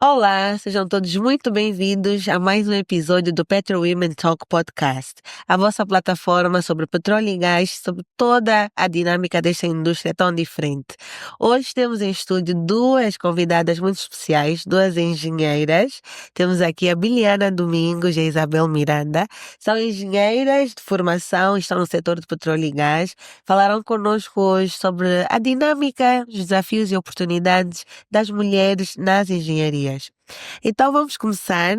Olá, sejam todos muito bem-vindos a mais um episódio do Petro Women Talk Podcast, a vossa plataforma sobre petróleo e gás, sobre toda a dinâmica desta indústria tão diferente. Hoje temos em estúdio duas convidadas muito especiais, duas engenheiras. Temos aqui a Biliana Domingos e a Isabel Miranda. São engenheiras de formação, estão no setor de petróleo e gás. Falarão connosco hoje sobre a dinâmica, os desafios e oportunidades das mulheres nas engenharias. Então vamos começar,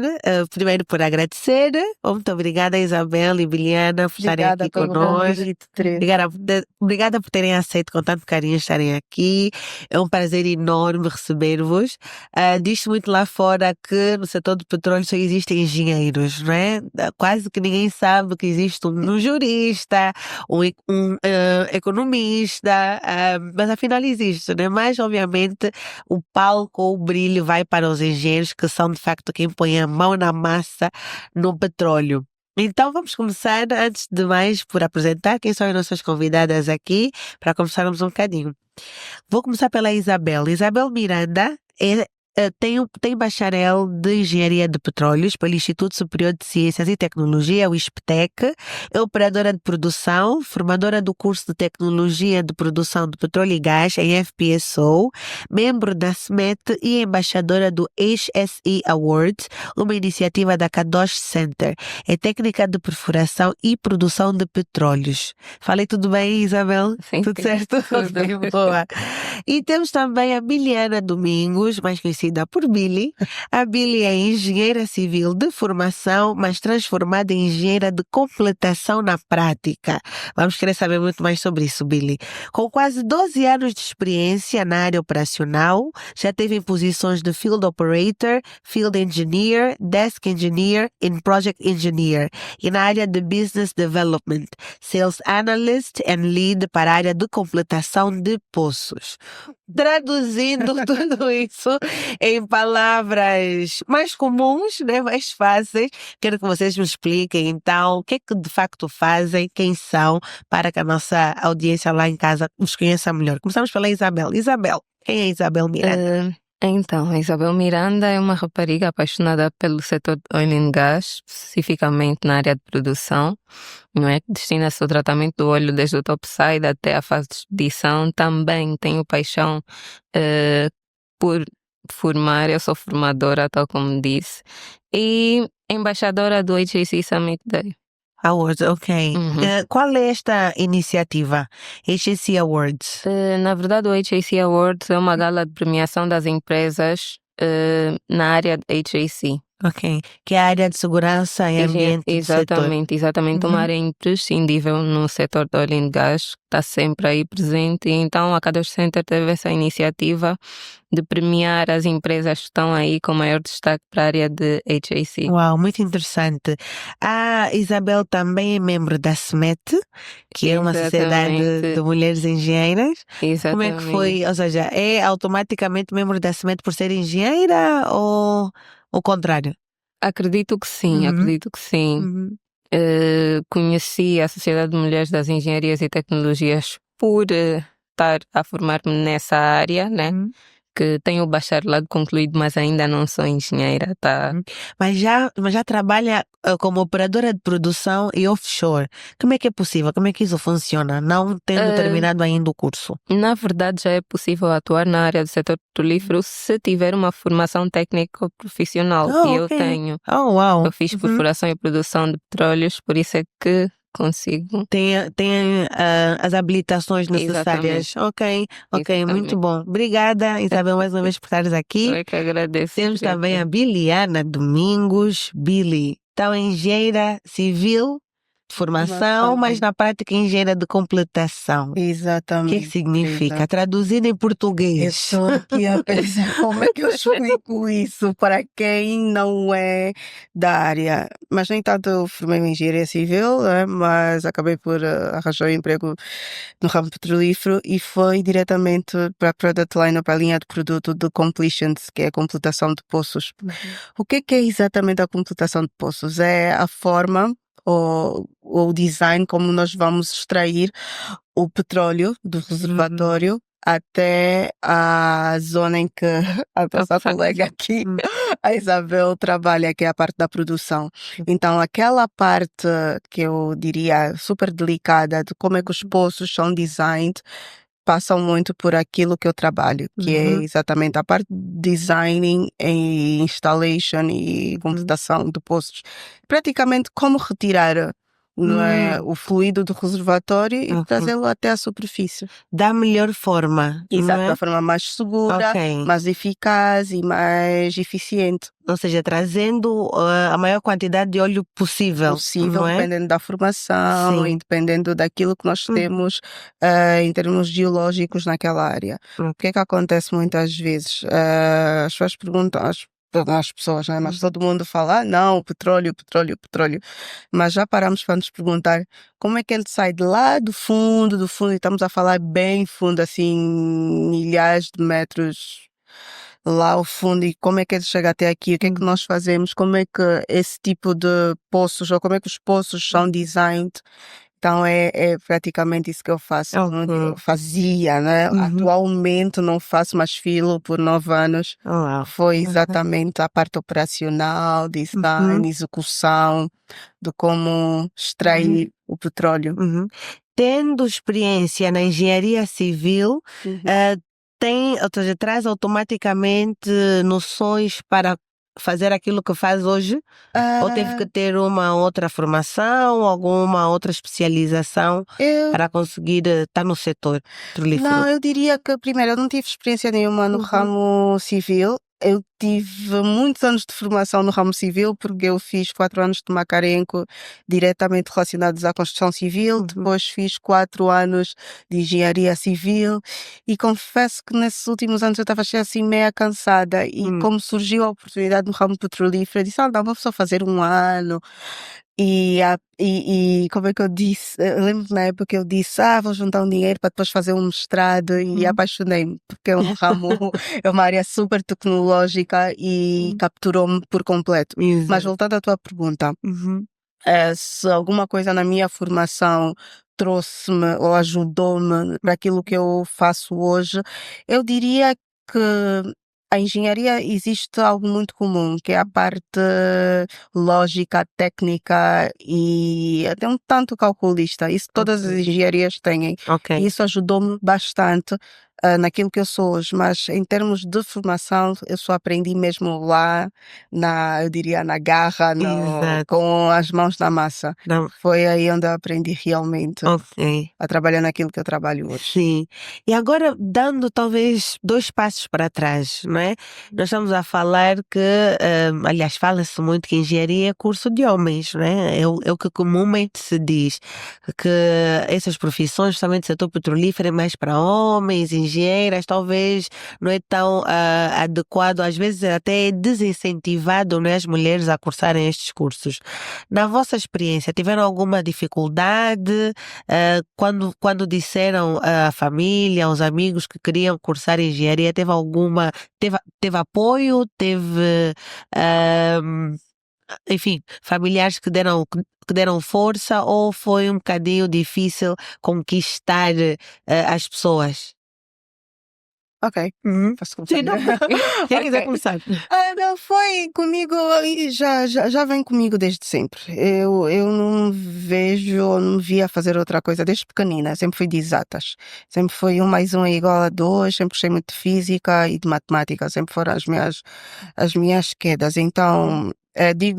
primeiro por agradecer. Muito obrigada, Isabel e Biliana, por estarem Obrigada aqui pelo conosco. convite, Teresa. Obrigada por terem aceito com tanto carinho estarem aqui. É um prazer enorme receber-vos. Diz-se muito lá fora que no setor do petróleo só existem engenheiros, não é? Quase que ninguém sabe que existe um jurista, um economista, mas afinal existe, né? Mas obviamente o palco ou o brilho vai para os engenheiros, que são de facto quem põe a mão na massa no petróleo. Então vamos começar, antes de mais, por apresentar quem são as nossas convidadas aqui, para conversarmos um bocadinho. Vou começar pela Isabel. Isabel Miranda tem bacharel de Engenharia de Petróleos pelo Instituto Superior de Ciências e Tecnologia, o ISPTEC. É operadora de produção, formadora do curso de Tecnologia de Produção de Petróleo e Gás em FPSO, membro da SMET e embaixadora do HSE Awards, uma iniciativa da Kadosh Center. É técnica de perfuração e produção de petróleos. Falei tudo bem, Isabel? Sim, Tudo certo? tudo. Ok, boa. E temos também a Biliana Domingos, mais conhecida por Billy. A Billy é engenheira civil de formação, mas transformada em engenheira de completação na prática. Vamos querer saber muito mais sobre isso, Billy. Com quase 12 anos de experiência na área operacional, já teve em posições de Field Operator, Field Engineer, Desk Engineer e Project Engineer. E na área de Business Development, Sales Analyst and Lead para a área de completação de poços. Traduzindo tudo isso em palavras mais comuns, né, mais fáceis, quero que vocês me expliquem então o que é que de facto fazem, quem são, para que a nossa audiência lá em casa os conheça melhor. Começamos pela Isabel. Isabel, quem é a Isabel Miranda? Então, a Isabel Miranda é uma rapariga apaixonada pelo setor de oil and gas, especificamente na área de produção, não é? Destina-se ao tratamento do óleo desde o topside até a fase de expedição. Também tenho paixão por formar, eu sou formadora, tal como disse, e embaixadora do HAC Summit Day. Awards, ok. Qual é esta iniciativa? HSE Awards? Na verdade, o HAC Awards é uma gala de premiação das empresas na área de HAC. Ok. Que é a área de segurança e ambiente do setor. Exatamente. Uma área imprescindível no setor do oil and gas, que está sempre aí presente. E então a Kadosh Center teve essa iniciativa de premiar as empresas que estão aí com maior destaque para a área de HAC. Uau, muito interessante. A Isabel também é membro da SMET, que é uma sociedade de mulheres engenheiras. Exatamente. Como é que foi? Ou seja, é automaticamente membro da SMET por ser engenheira ou o contrário? Acredito que sim. Conheci a Sociedade de Mulheres das Engenharias e Tecnologias por estar a formar-me nessa área, né? Que tenho o bacharelado concluído, mas ainda não sou engenheira, tá? Mas já trabalha como operadora de produção e offshore. Como é que é possível? Como é que isso funciona? Não tendo terminado ainda o curso. Na verdade, já é possível atuar na área do setor petrolífero se tiver uma formação técnica profissional. E eu tenho. Uau. Eu fiz perfuração e produção de petróleos, por isso é que consigo. Tem as habilitações necessárias. Exatamente. Ok, muito bom. Obrigada, Isabel, mais uma vez por estares aqui. Eu que agradeço. Temos também a Biliana Domingos. Billy, então é engenheira civil de formação, mas na prática engenheira de completação. Exatamente. O que significa? Traduzido em português. Eu estou aqui a pensar como é que eu explico isso para quem não é da área. Mas, no entanto, eu formei-me em engenharia civil, né? Mas acabei por arranjar um emprego no ramo petrolífero e foi diretamente para a product line, para a linha de produto de completions, que é a completação de poços. O que é exatamente a completação de poços? É a forma ou o design como nós vamos extrair o petróleo do reservatório até a zona em que a nossa colega aqui, Hum. a Isabel, trabalha, que é a parte da produção. Então, aquela parte que eu diria super delicada de como é que os poços são designed, passam muito por aquilo que eu trabalho, que é Uhum. exatamente a parte de designing e installation e Uhum. completação de poços. Praticamente como retirar, não é, Hum. o fluido do reservatório e Uhum. trazê-lo até à superfície. Da melhor forma, não Exato, é? da forma mais segura, Ok. mais eficaz e mais eficiente Ou seja, trazendo a maior quantidade de óleo possível, possível, não é? dependendo da formação e Sim. dependendo daquilo que nós Uhum. temos em termos geológicos naquela área. O que é que acontece muitas vezes? As pessoas perguntam, as pessoas, né? Mas Uhum. todo mundo fala, ah, não, petróleo, petróleo, petróleo. Mas já paramos para nos perguntar como é que ele sai de lá do fundo, e estamos a falar bem fundo, assim, milhares de metros lá ao fundo, e como é que ele chega até aqui, o que é que Uhum. nós fazemos, como é que esse tipo de poços, ou como é que os poços são designed. Então é praticamente isso que eu faço, eu Ok. fazia, né? Uhum. Atualmente não faço mais filo por 9 anos. Oh, uau. Foi Uhum. exatamente a parte operacional, Uhum. design, execução, de como extrair o petróleo. Uhum. Tendo experiência na engenharia civil, Uhum. eh, ou seja, traz automaticamente noções para fazer aquilo que faz hoje? Ou teve Ah, que ter uma outra formação, alguma outra especialização eu para conseguir estar no setor Não, petrolífero? eu diria que primeiro eu não tive experiência nenhuma no Uhum. ramo civil. Eu tive muitos anos de formação no ramo civil, porque eu fiz 4 anos de Macarenco diretamente relacionados à construção civil, Uhum. depois fiz 4 anos de engenharia civil e confesso que nesses últimos anos eu estava assim meia cansada e Hum. como surgiu a oportunidade no ramo petrolífero, eu disse, ah, não, vou só fazer um ano. E como é que eu disse? Eu lembro que na época eu disse, ah, vou juntar um dinheiro para depois fazer um mestrado e Uhum. apaixonei-me, porque é um ramo, é uma área super tecnológica e Hum. capturou-me por completo. Mas Exato. voltando à tua pergunta, Uhum. se alguma coisa na minha formação trouxe-me ou ajudou-me para aquilo que eu faço hoje, eu diria que a engenharia existe algo muito comum, que é a parte lógica, técnica e até um tanto calculista. Isso todas as Ok. engenharias têm. E Ok. isso ajudou-me bastante naquilo que eu sou hoje, mas em termos de formação, eu só aprendi mesmo lá eu diria, na garra, Exato. com as mãos na massa. Não. Foi aí onde eu aprendi realmente Ok. a trabalhar naquilo que eu trabalho hoje. Sim. E agora dando talvez 2 passos para trás, não é? Nós estamos a falar que, aliás, fala-se muito que engenharia é curso de homens, não é? É o que comumente se diz, que essas profissões, somente o setor petrolífero, é mais para homens, engenheiras, talvez não é tão, adequado, às vezes até é desincentivado, não é, as mulheres a cursarem estes cursos. Na vossa experiência, tiveram alguma dificuldade? Quando disseram à família, aos amigos que queriam cursar engenharia, teve apoio, ahm, enfim, familiares que deram força ou foi um bocadinho difícil conquistar, as pessoas? Ok, Uhum. posso começar? Sim, não, quem quiser Ok. começar. Não, foi comigo e já vem comigo desde sempre. Eu não me vejo, ou não me via fazer outra coisa desde pequenina. Sempre fui de exatas. Sempre foi 1 mais 1 é igual a 2. Sempre gostei muito de física e de matemática. Sempre foram as minhas quedas. Então,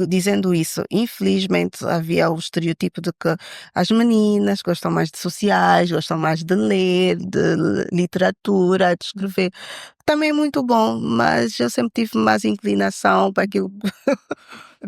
dizendo isso, infelizmente havia o estereotipo de que as meninas gostam mais de sociais, gostam mais de ler, de literatura, de escrever. Também é muito bom, mas eu sempre tive mais inclinação para aquilo.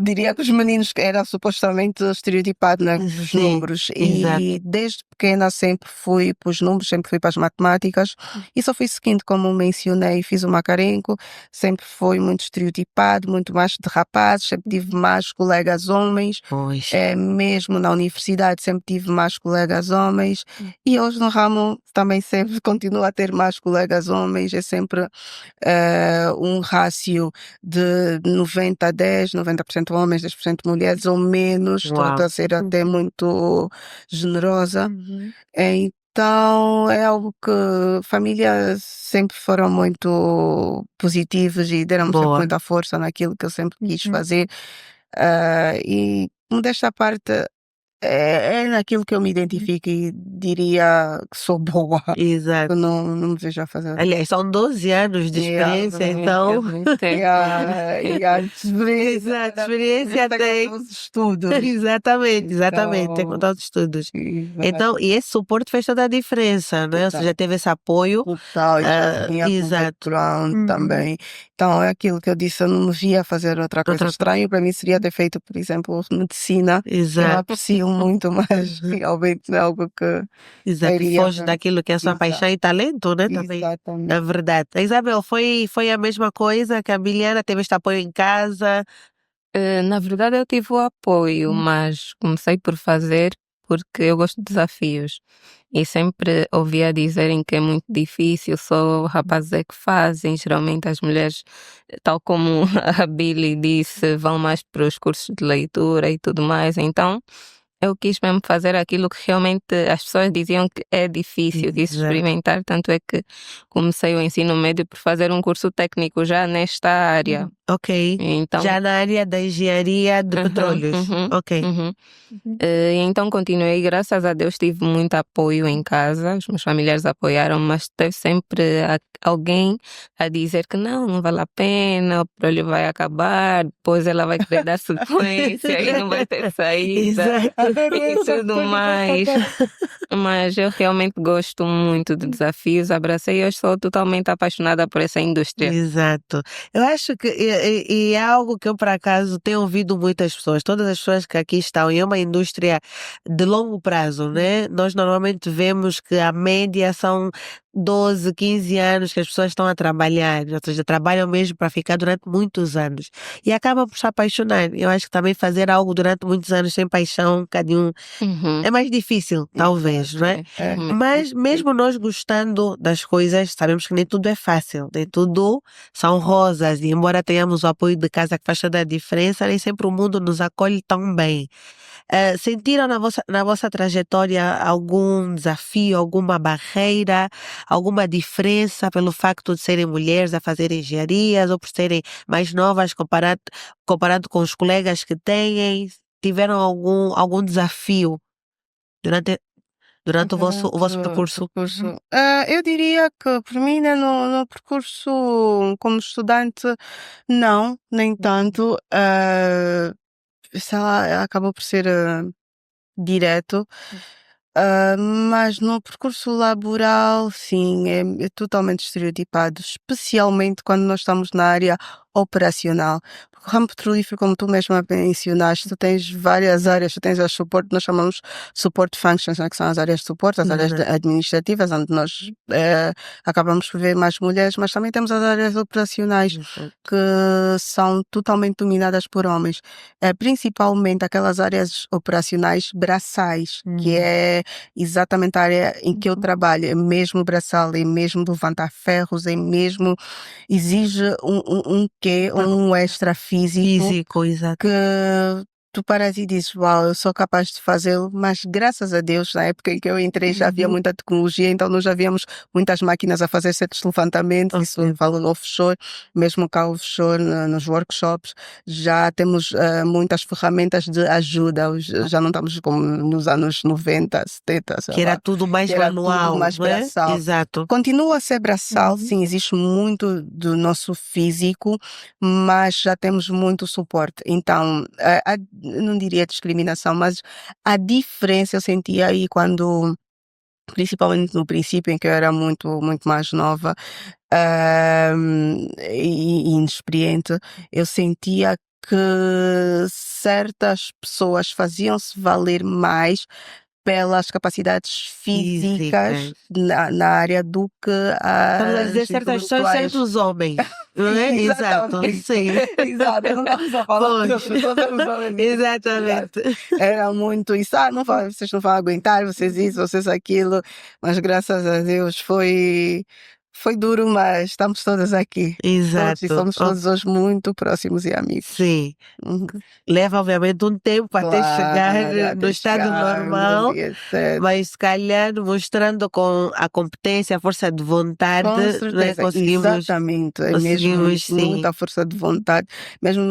Diria que os meninos que era supostamente estereotipado, né, os Sim, números. exato. E desde pequena sempre fui para os números, sempre fui para as matemáticas. E só fui seguindo, como mencionei, fiz o Macarenco, sempre foi muito estereotipado, muito mais de rapazes, sempre tive mais colegas homens. Pois. Mesmo na universidade sempre tive mais colegas homens e hoje no ramo também sempre continuo a ter mais colegas homens, é sempre um rácio de 90-10, 90% homens, 10% mulheres ou menos, estou Uau. a ser até muito generosa. Uhum. Então é algo que famílias sempre foram muito positivos e deram-me sempre Boa. muita força naquilo que eu sempre quis Uhum. fazer. E modesta parte, é naquilo que eu me identifico e diria que sou boa. Exato. Eu não me vejo a fazer. Aliás, são 12 anos de experiência, então. E a experiência Exato, experiência tem. os estudos. Exatamente, tem Então, contato de estudos. exato. Então, e esse suporte fez toda a diferença, né? Ou seja, teve esse apoio. Total, e já vinha com Exato. background Uhum. também. Então é aquilo que eu disse, eu não me via fazer outra coisa. Outra- Estranho para mim seria ter feito, por exemplo, medicina. Eu Exato, aprecio muito, mas realmente é algo que exato. iria Foge ver. daquilo que é a sua Exato. paixão e talento, né? Também. Exatamente. É verdade. A Isabel, foi a mesma coisa que a Biliana? Teve este apoio em casa? Na verdade, eu tive o apoio, mas comecei por fazer porque eu gosto de desafios. E sempre ouvia dizerem que é muito difícil, só rapazes é que fazem. Geralmente as mulheres, tal como a Billy disse, vão mais para os cursos de leitura e tudo mais. Então, eu quis mesmo fazer aquilo que realmente as pessoas diziam que é difícil, quis Exato. experimentar. Tanto é que comecei o ensino médio por fazer um curso técnico já nesta área. Ok. Então, Já na área da engenharia de petróleos. Ok. então continuei, graças a Deus tive muito apoio em casa, os meus familiares apoiaram, mas teve sempre alguém a dizer que não vale a pena, o petróleo vai acabar, depois ela vai querer dar sequência e não vai ter saída Exato. e tudo mais. Mas eu realmente gosto muito de desafios, abracei e eu sou totalmente apaixonada por essa indústria. Exato. Eu acho que e é algo que eu, por acaso, tenho ouvido muitas pessoas, todas as pessoas que aqui estão, e é uma indústria de longo prazo, né? Nós normalmente vemos que a média são 12, 15 anos que as pessoas estão a trabalhar, ou seja, trabalham mesmo para ficar durante muitos anos. E acabam por se apaixonar. Eu acho que também fazer algo durante muitos anos sem paixão, cada um, é mais difícil, talvez, não é? Mas mesmo nós gostando das coisas, sabemos que nem tudo é fácil, nem tudo são rosas, e embora tenhamos o apoio de casa que faz toda a diferença, nem sempre o mundo nos acolhe tão bem. Sentiram na vossa trajetória algum desafio, alguma barreira, alguma diferença pelo facto de serem mulheres a fazer engenharias ou por serem mais novas comparado com os colegas que têm? Tiveram algum desafio durante o vosso percurso? Eu diria que por mim, né, no percurso como estudante, não, nem tanto. Sei lá, acabou por ser direto. Mas no percurso laboral, sim, é totalmente estereotipado, especialmente quando nós estamos na área operacional. Porque o ramo petrolífero, como tu mesma mencionaste, tu tens várias áreas, tu tens as suporte, nós chamamos support functions, né, que são as áreas de suporte, as áreas administrativas, onde nós acabamos por ver mais mulheres, mas também temos as áreas operacionais, que são totalmente dominadas por homens. Principalmente aquelas áreas operacionais braçais, que é exatamente a área em que eu trabalho, é mesmo braçal, é mesmo levantar ferros, é mesmo exige um extra físico Exato. que tu paras e dizes, uau, eu sou capaz de fazê-lo, mas graças a Deus, na época em que eu entrei já havia muita tecnologia, então nós já víamos muitas máquinas a fazer certos levantamentos, isso eu falo no offshore, mesmo cá offshore, nos workshops, já temos muitas ferramentas de ajuda, já não estamos como nos anos 90, 70, sei Que lá. era tudo mais Que era manual, tudo mais não é? braçal. Exato. Continua a ser braçal, sim, existe muito do nosso físico, mas já temos muito suporte. Então, eu não diria discriminação, mas a diferença eu senti aí quando, principalmente no princípio, em que eu era muito, muito mais nova, e inexperiente, eu sentia que certas pessoas faziam-se valer mais pelas capacidades físicas na área do que Estamos a dizer as certas pessoas, intelectuais. certos homens, não é? Exato, Exatamente. sim. Exato, não estamos a falar Pois. de pessoas. Exatamente. Era muito isso, vocês não vão aguentar, vocês isso, vocês aquilo, mas graças a Deus foi foi duro, mas estamos todas aqui. Todos, e Exato. somos Oh, todos hoje muito próximos e amigos. sim. Uhum. Leva, obviamente, um tempo até chegar Claro, no até estado chegarmos normal, e etc. mas se calhar mostrando com a competência, a força de vontade, Com né, certeza, conseguimos, exatamente. É mesmo conseguimos sim. muita força de vontade, mesmo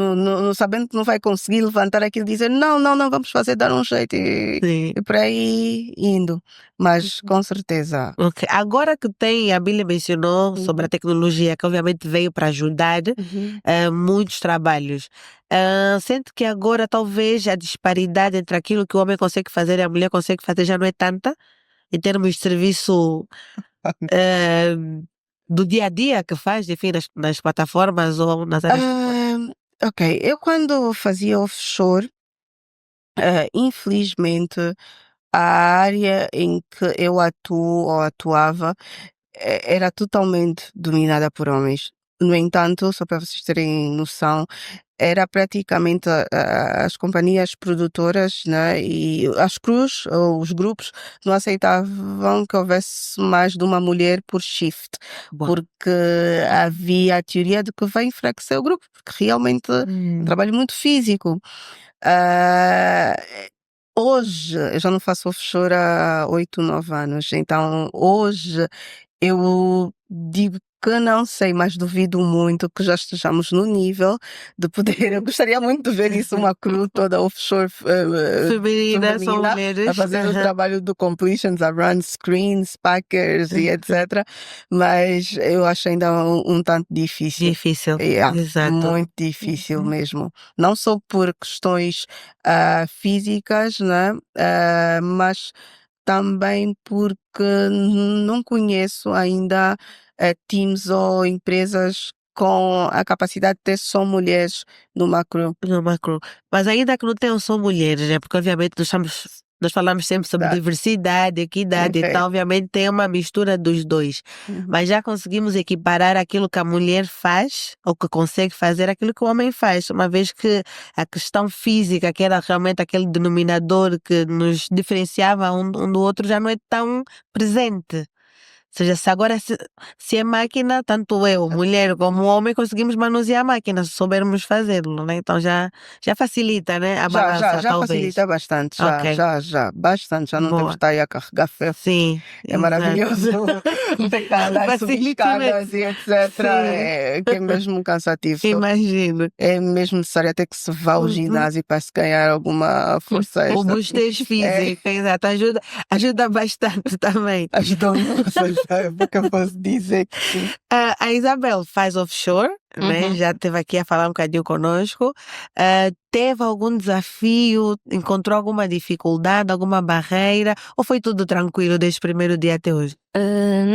sabendo que não vai conseguir levantar aquilo e dizer não, não, não, vamos fazer, dar um jeito Sim. e por aí indo. Mas com certeza. Ok. Agora que tem, a Billy mencionou sobre a tecnologia, que obviamente veio para ajudar Uhum. muitos trabalhos. Sente que agora talvez a disparidade entre aquilo que o homem consegue fazer e a mulher consegue fazer já não é tanta, em termos de serviço eh, do dia a dia que faz, enfim, nas plataformas ou nas áreas. Ok, eu quando fazia offshore, infelizmente, a área em que eu atuo ou atuava era totalmente dominada por homens. No entanto, só para vocês terem noção, era praticamente as companhias produtoras, né, e as crews ou os grupos não aceitavam que houvesse mais de uma mulher por shift, Bom. porque havia a teoria de que vai enfraquecer o grupo, porque realmente é um trabalho muito físico. Ah, hoje, eu já não faço offshore há 8, 9 anos, então hoje eu digo que não sei, mas duvido muito que já estejamos no nível de poder. Eu gostaria muito de ver isso, uma crew toda offshore Feminina, são feminina, a mulheres. fazer o trabalho do completions, a run screens, packers e etc. Mas eu acho ainda um tanto difícil. Difícil. Yeah, Exato. muito difícil mesmo. Não só por questões físicas, né? Mas também porque não conheço ainda teams ou empresas com a capacidade de ter só mulheres no macro. No macro. Mas ainda que não tenham só mulheres, né? Porque obviamente nós falamos sempre sobre Exato. diversidade, equidade, Ok. então obviamente tem uma mistura dos dois. Uhum. Mas já conseguimos equiparar aquilo que a mulher faz, ou que consegue fazer, aquilo que o homem faz, uma vez que a questão física, que era realmente aquele denominador que nos diferenciava um do outro, já não é tão presente. Ou seja, se agora se é máquina, tanto eu, mulher como homem, conseguimos manusear a máquina, se soubermos fazê-lo, né? Então já facilita, né? A balança, Já talvez. facilita bastante, Ok. já, bastante. Já não temos Boa. de estar aí a carregar ferro. Sim, É exato. maravilhoso. Ter que andar subir Facilita escadas e etc. Sim. Que é mesmo cansativo. Imagino. É mesmo necessário até que se vá ao ginásio para se ganhar alguma força O extra. bostejo físico, exato, ajuda bastante também. Ajudou muito, sabe? Porque eu posso dizer que sim. A Isabel faz offshore, né? Uhum. Já esteve aqui a falar um bocadinho conosco. Teve algum desafio? Encontrou alguma dificuldade, alguma barreira? Ou foi tudo tranquilo desde o primeiro dia até hoje?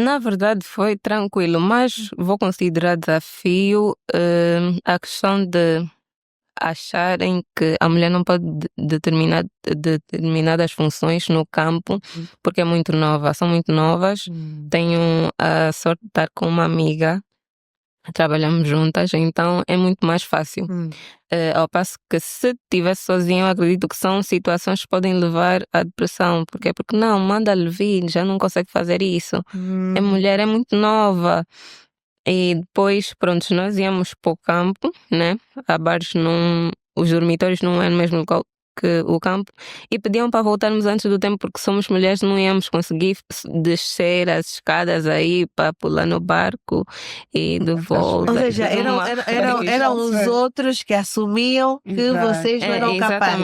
Na verdade foi tranquilo, mas vou considerar desafio a questão de acharem que a mulher não pode determinar determinadas funções no campo porque é muito nova, são muito novas. Tenho a sorte de estar com uma amiga, trabalhamos juntas, então é muito mais fácil. Ao passo que se estivesse sozinho, eu acredito que são situações que podem levar à depressão. Porque não, manda-lhe vir, já não consegue fazer isso. É mulher, é muito nova. E depois, pronto, nós íamos para o campo, né? A Bares os dormitórios não é no mesmo local que o campo, e pediam para voltarmos antes do tempo, porque somos mulheres, não íamos conseguir descer as escadas aí para pular no barco e de volta. Ou seja, eram os outros que assumiam que Exato. vocês não eram capazes.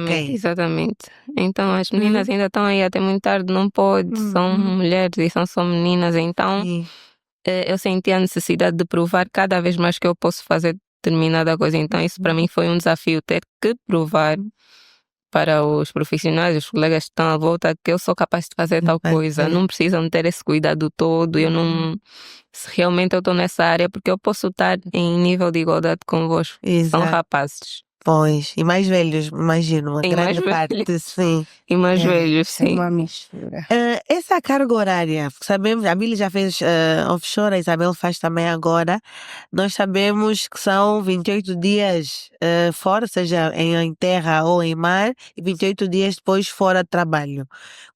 Ok. Exatamente. Então as meninas ainda estão aí até muito tarde, não pode, são mulheres e são só meninas, então Sim. eu senti a necessidade de provar cada vez mais que eu posso fazer determinada coisa. Então isso para mim foi um desafio, ter que provar para os profissionais, os colegas que estão à volta, que eu sou capaz de fazer tal coisa. Não precisam ter esse cuidado todo. Eu não, se realmente eu estou nessa área, porque eu posso estar em nível de igualdade convosco. São Exato. rapazes. Pois, e mais velhos, imagino, uma E grande mais parte, velhos. sim. E mais velhos, É sim. uma mistura. Essa carga horária, sabemos, a Billy já fez offshore, a Isabel faz também agora. Nós sabemos que são 28 dias fora, seja em terra ou em mar, e 28 dias depois fora de trabalho.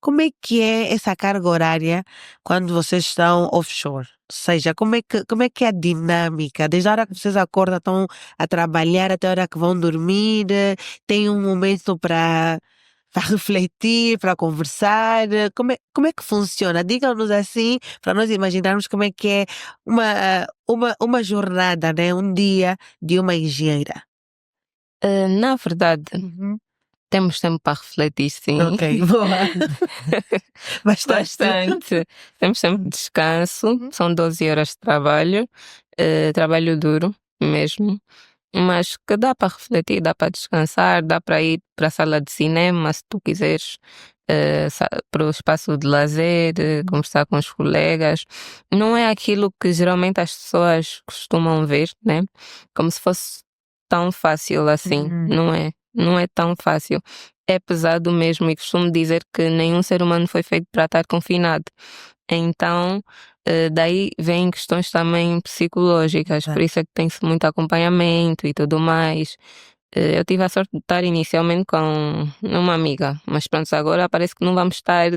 Como é que é essa carga horária quando vocês estão offshore? seja, como é que é a dinâmica? Desde a hora que vocês acordam, estão a trabalhar até a hora que vão dormir, tem um momento para refletir, para conversar, como é que funciona? Digam-nos assim, para nós imaginarmos como é que é uma jornada, né? Um dia de uma engenheira. Na verdade, temos tempo para refletir, sim. Ok, boa. Bastante. Bastante. Temos tempo de descanso, são 12 horas de trabalho, trabalho duro mesmo, mas que dá para refletir, dá para descansar, dá para ir para a sala de cinema, se tu quiseres, para o espaço de lazer, conversar com os colegas. Não é aquilo que geralmente as pessoas costumam ver, né? Como se fosse tão fácil assim. Não é tão fácil. É pesado mesmo e costumo dizer que nenhum ser humano foi feito para estar confinado. Então, daí vêm questões também psicológicas, por isso é que tem-se muito acompanhamento e tudo mais. Eu tive a sorte de estar inicialmente com uma amiga, mas pronto, agora parece que não vamos estar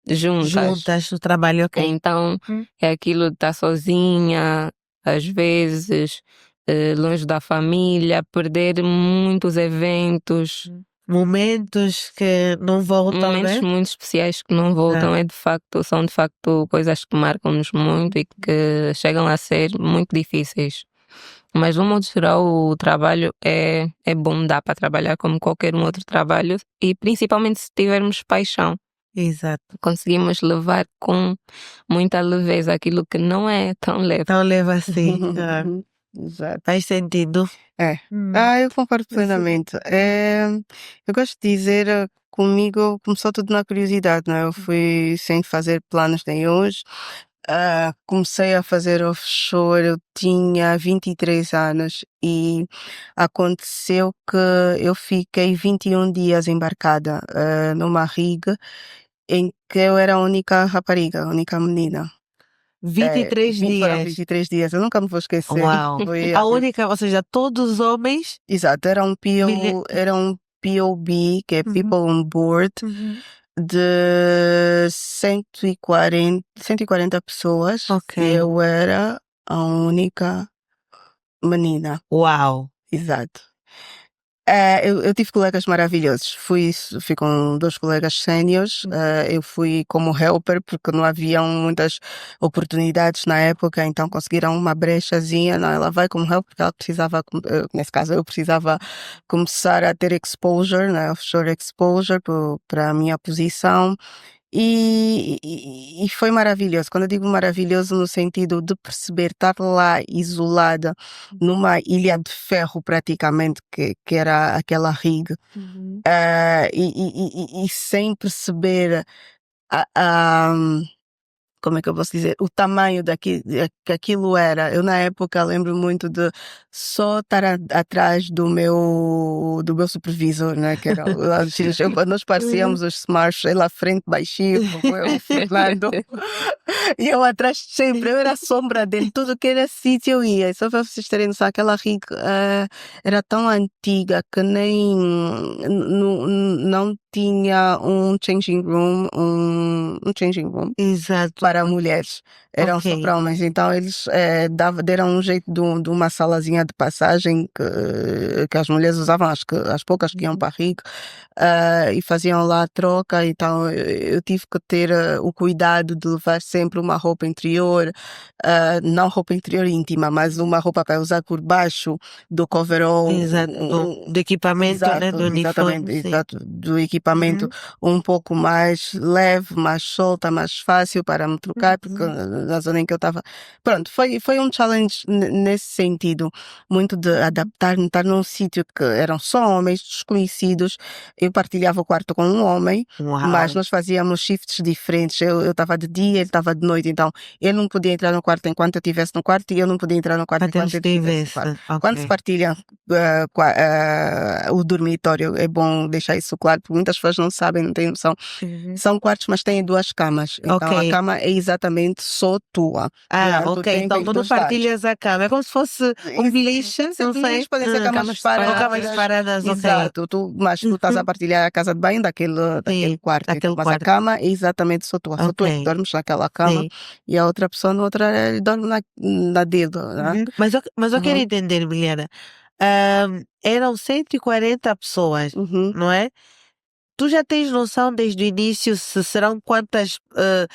juntas. Juntas no trabalho, ok. Então, é aquilo de estar sozinha, às vezes, longe da família, perder muitos eventos. Momentos que não voltam, Momentos né? muito especiais que não voltam, são de facto coisas que marcam-nos muito e que chegam a ser muito difíceis. Mas, no modo geral, o trabalho é bom, dá para trabalhar como qualquer um outro trabalho e principalmente se tivermos paixão. Exato. Conseguimos levar com muita leveza aquilo que não é tão leve. Então leva assim. Exato. Faz sentido. Eu concordo plenamente. Eu gosto de dizer, comigo começou tudo na curiosidade, não é? Eu fui sem fazer planos nenhuns. Comecei a fazer offshore, eu tinha 23 anos e aconteceu que eu fiquei 21 dias embarcada numa rig em que eu era a única rapariga, a única menina. 23 Foram dias. 23 dias, eu nunca me vou esquecer. Uau. Foi A única, ou seja, todos os homens. Exato, era um POB, que é People on Board, de 140 pessoas. Ok. E eu era a única menina. Uau. Exato. Eu tive colegas maravilhosos. Fui com 2 colegas séniores. Eu fui como helper porque não haviam muitas oportunidades na época, então conseguiram uma brechazinha. Não, ela vai como helper porque ela precisava, nesse caso eu precisava começar a ter exposure, né, offshore exposure para a minha posição. E foi maravilhoso. Quando eu digo maravilhoso no sentido de perceber estar lá isolada numa ilha de ferro praticamente, que era aquela rig, e sem perceber como é que eu posso dizer, o tamanho que aquilo era. Eu na época lembro muito de só estar atrás do meu supervisor, né, que era nós parecíamos os Smurfs, ele à frente baixinho, como eu, o Fernando, e eu atrás sempre, eu era a sombra dele, tudo que era sítio eu ia. E só para vocês terem noção, aquela rig era tão antiga que nem não tinha um changing room, Exato. para mulheres, eram Ok. só para homens. Então eles deram um jeito de uma salazinha de passagem que as mulheres usavam, as poucas que iam para a rig, e faziam lá a troca. Então eu tive que ter o cuidado de levar sempre uma roupa interior, não roupa interior íntima, mas uma roupa para usar por baixo do coverall. Exato. Do equipamento, né? Do uniforme. Exatamente, Sim. exato, do equipamento um pouco mais leve, mais solta, mais fácil para me trocar, porque na zona em que eu estava. Pronto, foi um challenge nesse sentido, muito de adaptar-me, estar num sítio que eram só homens desconhecidos. Eu partilhava o quarto com um homem, Uau. mas nós fazíamos shifts diferentes. Eu estava de dia, ele estava de noite, então ele não podia entrar no quarto enquanto eu estivesse no quarto e eu não podia entrar no quarto Para enquanto termos ele estivesse no convivência. quarto. Quando se Ok. partilha o dormitório, é bom deixar isso claro, porque muitas pessoas não sabem, não têm noção. São quartos, mas têm 2 camas. Então Ok. a cama é exatamente só tua. Ah, Tu ok. tens Então em tu não 2 lados. partilhas a cama. É como se fosse um beliche, não sei. Beliche podem ser camas camas separadas. Ou camas separadas, ok. Exato. Mas tu estás a partilhar a casa de banho daquele quarto. daquele Mas quarto. a cama é exatamente só tua. Só tu é que Ok. dormes naquela cama Sim. e a outra pessoa noutra dorme na dedo, né? Mas eu quero Uhum. entender, Milena. Eram 140 pessoas, Uhum. não é? Tu já tens noção desde o início se serão quantas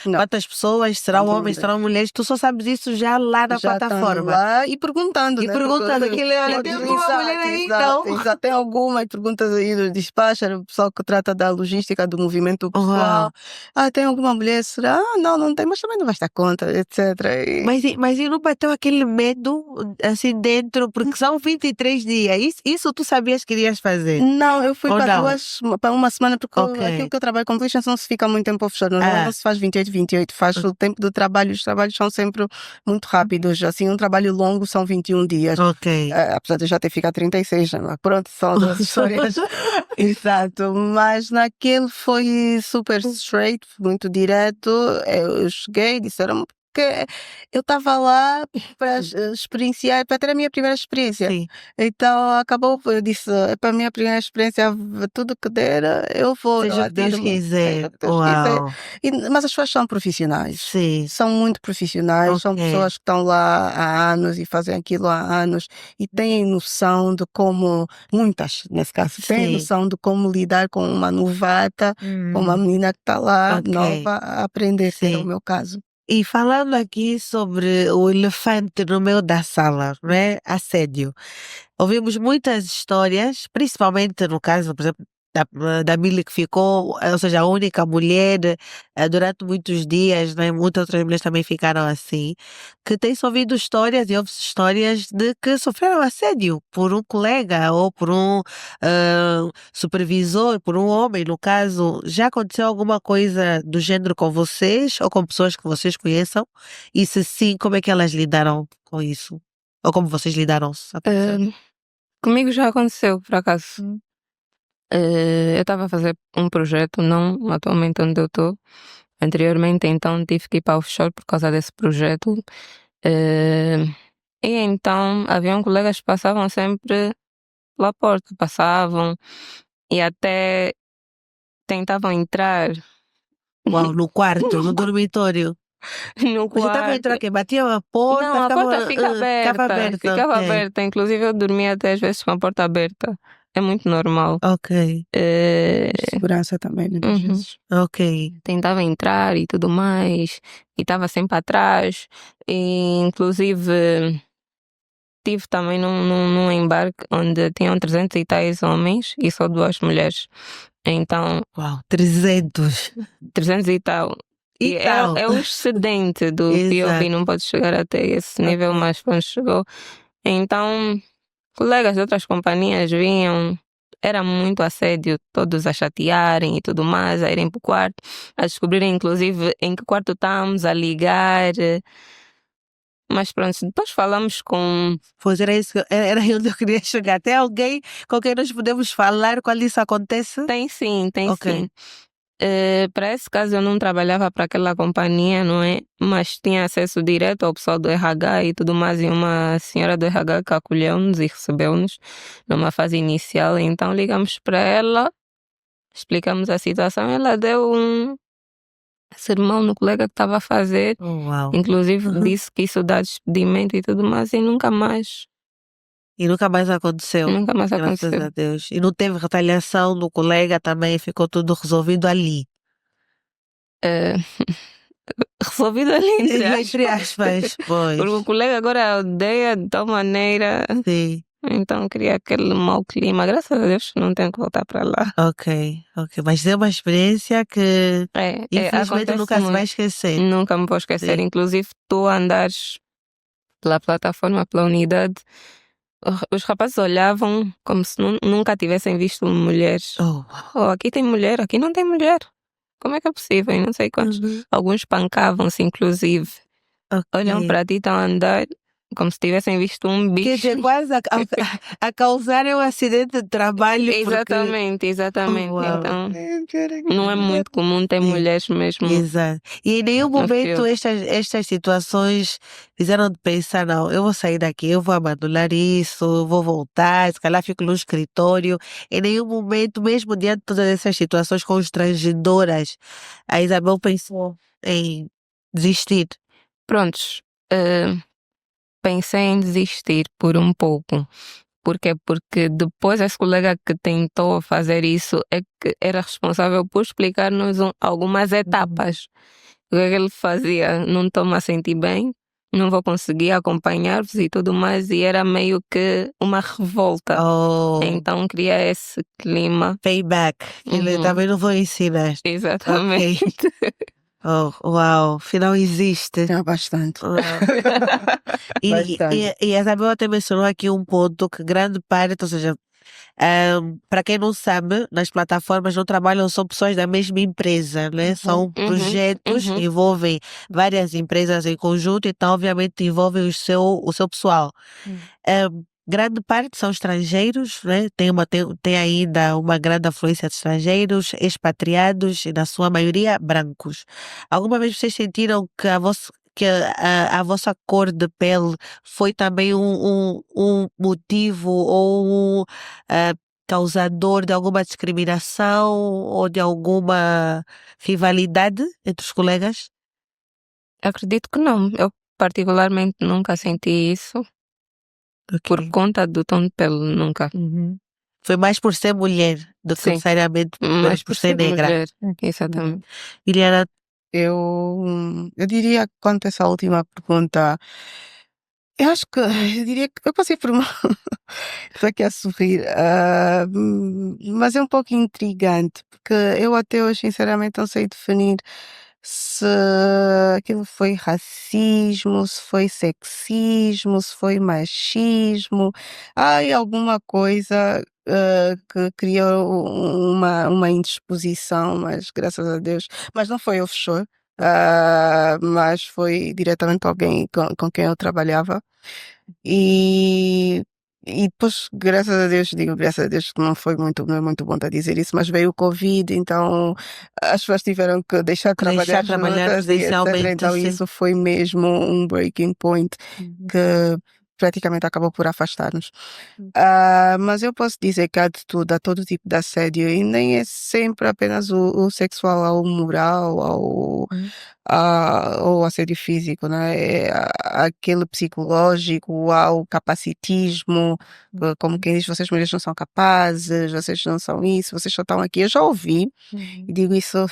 Não. pessoas, serão Sem homens, dúvida. serão mulheres? Tu só sabes isso já lá na Já estando plataforma. lá e perguntando, E né? perguntando Porque aquele, olha, pode- tem alguma mulher aí? Não. exato. Tem alguma, e perguntas aí do dispatcher, o pessoal que trata da logística do movimento pessoal. Uau. Tem alguma mulher? Será? Não tem, mas também não vai dar conta, etc. Mas e não bateu aquele medo assim dentro? Porque são 23 dias. Isso tu sabias que irias fazer? Não, eu fui Ou para não? para uma semana, porque Ok. aquilo que eu trabalho com polícia não se fica muito tempo fechado. Normalmente Ah. não se faz 28, faz o tempo do trabalho. Os trabalhos são sempre muito rápidos. Assim, um trabalho longo são 21 dias. Ok. Apesar de eu já ter ficado 36, né? Pronto, são duas histórias. Exato, mas naquele foi super straight, muito direto. Eu cheguei, disseram que eu estava lá para experienciar, para ter a minha primeira experiência. Sim. Então acabou, eu disse, é para a minha primeira experiência, tudo que der, eu vou. Seja o que Deus atiro-me. quiser. Seja o que Deus quiser. Uau. Mas as pessoas são profissionais. Sim. São muito profissionais, são Ok. pessoas que estão lá há anos e fazem aquilo há anos e têm noção de como, muitas nesse caso, têm Sim. noção de como lidar com uma novata, com uma menina que está lá Ok. nova a aprender, que era o Sim. meu caso. E falando aqui sobre o elefante no meio da sala, não é? Assédio. Ouvimos muitas histórias, principalmente no caso, por exemplo, da Milly que ficou, ou seja, a única mulher durante muitos dias, né? Muitas outras mulheres também ficaram assim, que tem-se ouvido histórias e ouve-se histórias de que sofreram assédio por um colega ou por um supervisor, por um homem, no caso. Já aconteceu alguma coisa do género com vocês ou com pessoas que vocês conheçam? E se sim, como é que elas lidaram com isso? Ou como vocês lidaram? Comigo já aconteceu, por acaso. Eu estava a fazer um projeto, não atualmente onde eu estou. Anteriormente, então, tive que ir para o offshore por causa desse projeto. Eh, e então, haviam colegas que passavam sempre pela porta, passavam e até tentavam entrar Uau, no quarto, no dormitório. no Mas tentavam entrar quarto. aqui, batiam a porta, Não, a porta fica ficava aberta. aberta. Ficava Ok. aberta. Inclusive, eu dormia até às vezes com a porta aberta. É muito normal. Ok, Eh, Segurança também, muitas Uhum. vezes. ok. Tentava entrar e tudo mais, e estava sempre atrás. E, inclusive, tive também num embarque onde tinham 300 e tais homens e só 2 mulheres. Então, Uau, 300. 300 e tal. E E tal. é o excedente do POV, Exato. não pode chegar até esse nível, Ok. mas quando chegou. Então, colegas de outras companhias vinham, era muito assédio, todos a chatearem e tudo mais, a irem para o quarto, a descobrirem inclusive em que quarto estamos, a ligar. Mas pronto, depois falamos com. Pois era isso, era aí onde eu queria chegar. Tem alguém com quem nós podemos falar quando isso acontece? Tem sim, Ok. sim. Para esse caso eu não trabalhava para aquela companhia, não é? Mas tinha acesso direto ao pessoal do RH e tudo mais, e uma senhora do RH que acolheu-nos e recebeu-nos numa fase inicial. Então ligamos para ela, explicamos a situação, ela deu um sermão no colega que estava a fazer, Uau. inclusive disse que isso dá despedimento e tudo mais, e nunca mais E nunca mais aconteceu. Graças aconteceu. a Deus. E não teve retaliação do colega também, ficou tudo resolvido ali. Eh, Resolvido ali entre aspas. Entre aspas, pois. Porque o colega agora odeia de tal maneira. Sim. Então cria aquele mau clima. Graças a Deus não tenho que voltar para lá. Ok. Mas é uma experiência que infelizmente acontece nunca se vai muito. esquecer. Nunca me vou esquecer. Sim. Inclusive, tu andares pela plataforma, pela unidade, os rapazes olhavam como se nunca tivessem visto mulheres. Aqui tem mulher, aqui não tem mulher. Como é que é possível? E não sei quantos. Alguns pancavam-se, inclusive. Ok. Olham para ti, estão a andar como se tivessem visto um Quer bicho. dizer, quase a causarem um acidente de trabalho porque... Exatamente, exatamente. Uau. Então, não é muito comum ter Sim. mulheres mesmo Exato. E em nenhum no momento field. estas situações fizeram de pensar, não, eu vou sair daqui, eu vou abandonar isso, vou voltar, se calhar fico no escritório. Em nenhum momento, mesmo diante de todas essas situações constrangedoras, a Isabel pensou em desistir. Prontos, eh, pensei em desistir por um pouco. Porquê? Porque depois esse colega que tentou fazer isso é que era responsável por explicar-nos algumas etapas. O que é que ele fazia? Não estou-me a sentir bem, não vou conseguir acompanhar-vos e tudo mais, e era meio que uma revolta. Oh, Então cria esse clima. payback. Ele Uhum. também não vou ensinar. Exatamente. Oh, uau, afinal existe. É bastante. Uau. E Bastante. a Isabel até mencionou aqui um ponto que grande parte, ou seja, para quem não sabe, nas plataformas não trabalham só pessoas da mesma empresa, né? São projetos que envolvem várias empresas em conjunto, então obviamente envolvem o seu pessoal. Grande parte são estrangeiros, né? Tem ainda uma grande afluência de estrangeiros, expatriados e na sua maioria brancos. Alguma vez vocês sentiram que a vossa cor de pele foi também um motivo ou causador de alguma discriminação ou de alguma rivalidade entre os colegas? Acredito que não. Eu particularmente nunca senti isso. Por Ok. conta do tom de pele, nunca. Foi mais por ser mulher do que Sim. necessariamente Mas por ser negra. mulher. Exatamente. Liliana, Eu diria que quanto a essa última pergunta, eu acho que eu diria que eu passei por uma. Estou aqui a sorrir, mas é um pouco intrigante, porque eu até hoje, sinceramente, não sei definir se aquilo foi racismo, se foi sexismo, se foi machismo. Há aí alguma coisa que criou uma indisposição, mas graças a Deus. Mas não foi offshore, mas foi diretamente alguém com quem eu trabalhava. E, e depois, graças a Deus, digo graças a Deus que não é muito bom estar a dizer isso, mas veio o Covid, então as pessoas tiveram que deixar de trabalhar juntas e etc. presencialmente, Então sim. isso foi mesmo um breaking point que praticamente acabou por afastar-nos. Mas eu posso dizer que há de tudo, há todo tipo de assédio e nem é sempre apenas o sexual, há o moral, ou assédio físico, né? Aquele psicológico, há o capacitismo, como quem diz, vocês mulheres não são capazes, vocês não são isso, vocês só estão aqui. Eu já ouvi, e digo isso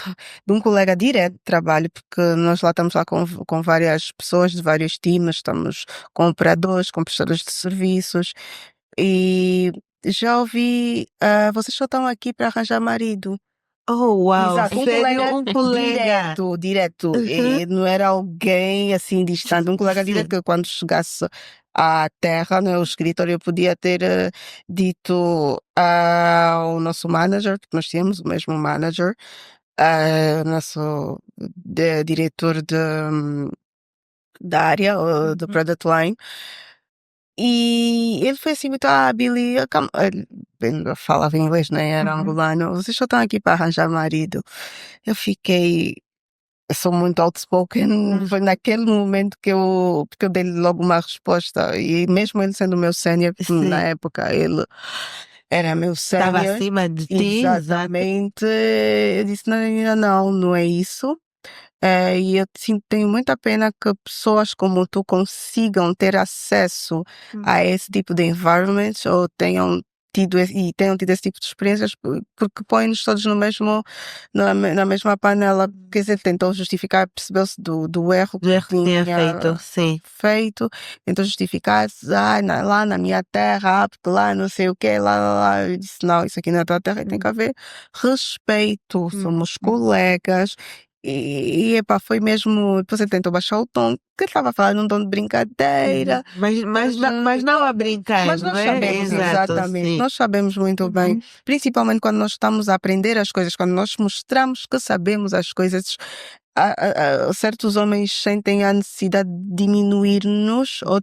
de um colega direto de trabalho, porque nós lá estamos lá com várias pessoas de vários times, estamos com operadores, com prestadores de serviços, e já ouvi, vocês só estão aqui para arranjar marido. Oh, uau, Exato, sério, um colega. direto. E não era alguém assim distante, um colega Sim. direto que quando chegasse à terra, no escritório, podia ter dito ao nosso manager, porque nós tínhamos o mesmo manager, o nosso diretor da área, do Product Line. E ele foi assim muito hábil e ele falava inglês, né? Era angolano. Vocês só estão aqui para arranjar marido. Eu sou muito outspoken. Foi naquele momento porque eu dei logo uma resposta. E mesmo ele sendo meu sênior, Sim. na época ele era meu Estava sênior. acima de ti, exato. Exatamente. Eu disse, não é isso. E eu tenho muita pena que pessoas como tu consigam ter acesso a esse tipo de environment ou tenham tido esse tipo de experiências, porque põem-nos todos na mesma panela. Quer dizer, tentou justificar, percebeu-se do erro Do erro que tinha feito, sim. tentou justificar-se, lá na minha terra, porque lá não sei o quê, lá. Eu disse, não, isso aqui na tua terra tem que haver respeito, somos colegas. E epá, foi mesmo. Depois ele tentou baixar o tom, porque ele estava falando um tom de brincadeira. Mas não a brincar, Mas nós não é? sabemos, Exato, exatamente, sim. nós sabemos muito bem, principalmente quando nós estamos a aprender as coisas, quando nós mostramos que sabemos as coisas, certos homens sentem a necessidade de diminuir-nos ou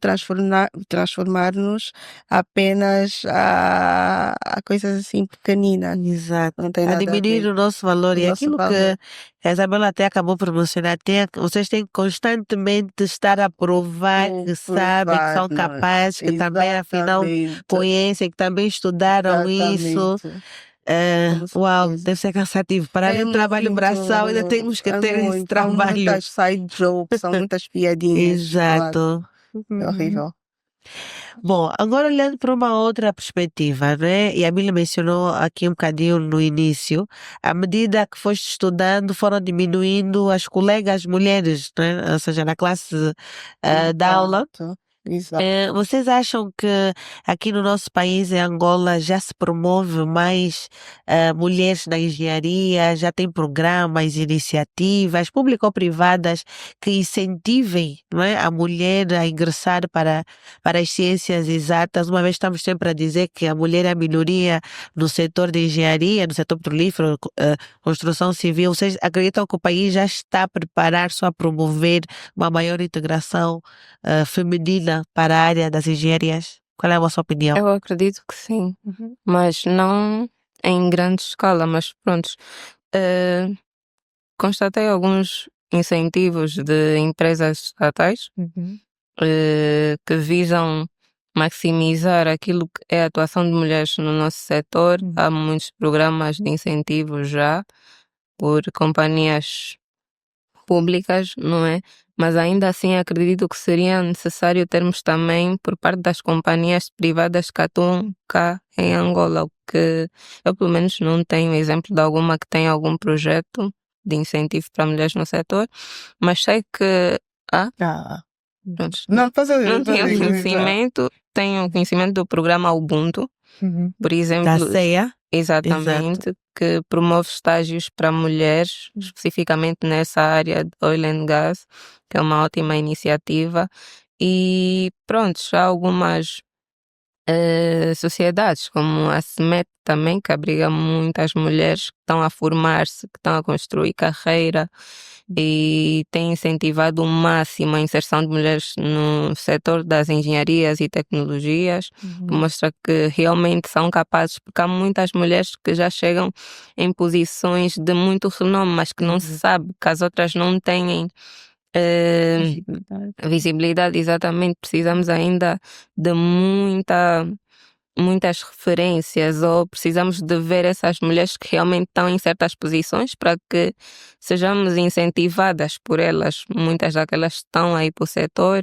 transformar-nos apenas a coisas assim pequeninas. Exato. Não tem A nada a diminuir ver o nosso valor. com o E nosso aquilo valor. que a Isabela até acabou por mencionar, vocês têm que constantemente estar a provar que sabem, que são Provar-nos. capazes, que também afinal Exatamente. conhecem, que também estudaram isso. Exatamente. Com Uau, certeza. deve ser cansativo. Para além É do trabalho braçal, ainda temos que é ter esse muito. São trabalho. muitas side jokes, são muitas piadinhas do lado. Exato. É horrível. Bom, agora olhando para uma outra perspectiva, né? E a Mila mencionou aqui um bocadinho no início, à medida que foste estudando, foram diminuindo as colegas mulheres, né? Ou seja, na classe da aula. Exato. Vocês acham que aqui no nosso país, em Angola, já se promove mais mulheres na engenharia, já tem programas, iniciativas público-privadas que incentivem, não é, a mulher a ingressar para as ciências exatas, uma vez estamos sempre a dizer que a mulher é a minoria no setor de engenharia, no setor petrolífero, construção civil. Vocês acreditam que o país já está a preparar-se a promover uma maior integração feminina para a área das engenharias? Qual é a vossa opinião? Eu acredito que sim, mas não em grande escala, mas pronto. Constatei alguns incentivos de empresas estatais que visam maximizar aquilo que é a atuação de mulheres no nosso setor. Há muitos programas de incentivos já por companhias públicas, não é? Mas ainda assim acredito que seria necessário termos também por parte das companhias privadas que atuam cá em Angola, o que eu pelo menos não tenho exemplo de alguma que tenha algum projeto de incentivo para mulheres no setor, mas sei que há, pronto, Não, não tinha conhecimento, tenho conhecimento do programa Ubuntu, por Da exemplo, CEA? exatamente, que promove estágios para mulheres, especificamente nessa área de oil and gas, que é uma ótima iniciativa. E pronto, já algumas sociedades, como a SMET também, que abriga muitas mulheres que estão a formar-se, que estão a construir carreira e tem incentivado ao máximo a inserção de mulheres no setor das engenharias e tecnologias, que mostra que realmente são capazes, porque há muitas mulheres que já chegam em posições de muito renome, mas que não se sabe que as outras não têm visibilidade, exatamente. Precisamos ainda de muitas referências, ou precisamos de ver essas mulheres que realmente estão em certas posições para que sejamos incentivadas por elas. Muitas daquelas estão aí para o setor,